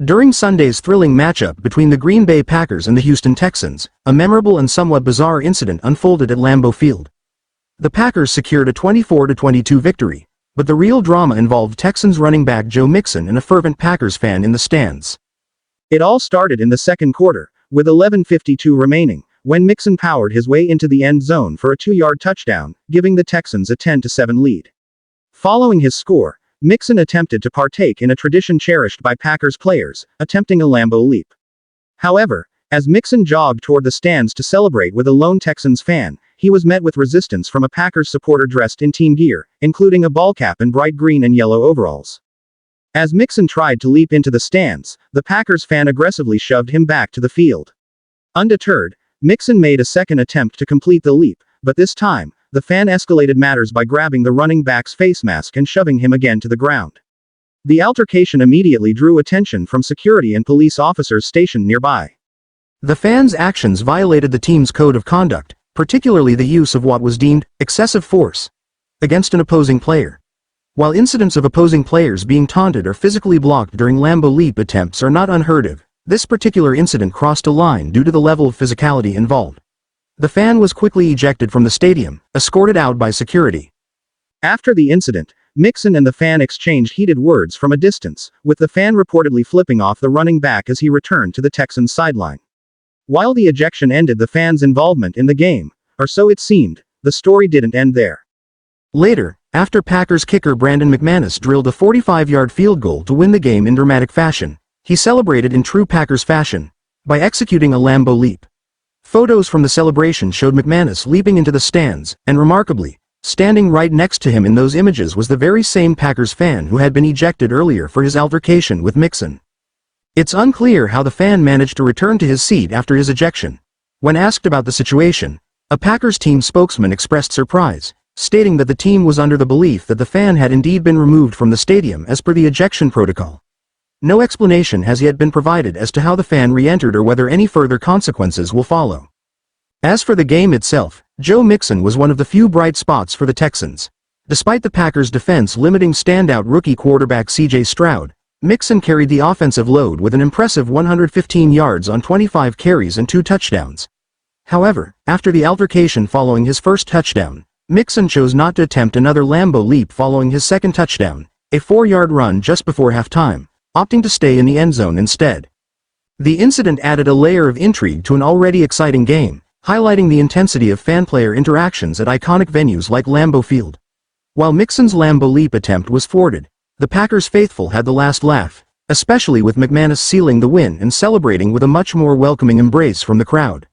During Sunday's thrilling matchup between the Green Bay Packers and the Houston Texans, a memorable and somewhat bizarre incident unfolded at Lambeau Field. The Packers secured a 24-22 victory, but the real drama involved Texans running back Joe Mixon and a fervent Packers fan in the stands. It all started in the second quarter, with 11:52 remaining, when Mixon powered his way into the end zone for a 2-yard touchdown, giving the Texans a 10-7 lead. Following his score, Mixon attempted to partake in a tradition cherished by Packers players, attempting a Lambeau Leap. However, as Mixon jogged toward the stands to celebrate with a lone Texans fan, he was met with resistance from a Packers supporter dressed in team gear, including a ballcap and bright green and yellow overalls. As Mixon tried to leap into the stands, the Packers fan aggressively shoved him back to the field. Undeterred, Mixon made a second attempt to complete the leap, but this time, the fan escalated matters by grabbing the running back's face mask and shoving him again to the ground. The altercation immediately drew attention from security and police officers stationed nearby. The fan's actions violated the team's code of conduct, particularly the use of what was deemed excessive force against an opposing player. While incidents of opposing players being taunted or physically blocked during Lambeau Leap attempts are not unheard of, this particular incident crossed a line due to the level of physicality involved. The fan was quickly ejected from the stadium, escorted out by security. After the incident, Mixon and the fan exchanged heated words from a distance, with the fan reportedly flipping off the running back as he returned to the Texans' sideline. While the ejection ended the fan's involvement in the game, or so it seemed, the story didn't end there. Later, after Packers kicker Brandon McManus drilled a 45-yard field goal to win the game in dramatic fashion, he celebrated in true Packers fashion by executing a Lambeau Leap. Photos from the celebration showed McManus leaping into the stands, and remarkably, standing right next to him in those images was the very same Packers fan who had been ejected earlier for his altercation with Mixon. It's unclear how the fan managed to return to his seat after his ejection. When asked about the situation, a Packers team spokesman expressed surprise, stating that the team was under the belief that the fan had indeed been removed from the stadium as per the ejection protocol. No explanation has yet been provided as to how the fan re-entered or whether any further consequences will follow. As for the game itself, Joe Mixon was one of the few bright spots for the Texans. Despite the Packers' defense limiting standout rookie quarterback C.J. Stroud, Mixon carried the offensive load with an impressive 115 yards on 25 carries and 2 touchdowns. However, after the altercation following his first touchdown, Mixon chose not to attempt another Lambeau Leap following his second touchdown, a 4-yard run just before halftime, opting to stay in the end zone instead. The incident added a layer of intrigue to an already exciting game, highlighting the intensity of fan-player interactions at iconic venues like Lambeau Field. While Mixon's Lambeau Leap attempt was thwarted, the Packers faithful had the last laugh, especially with McManus sealing the win and celebrating with a much more welcoming embrace from the crowd.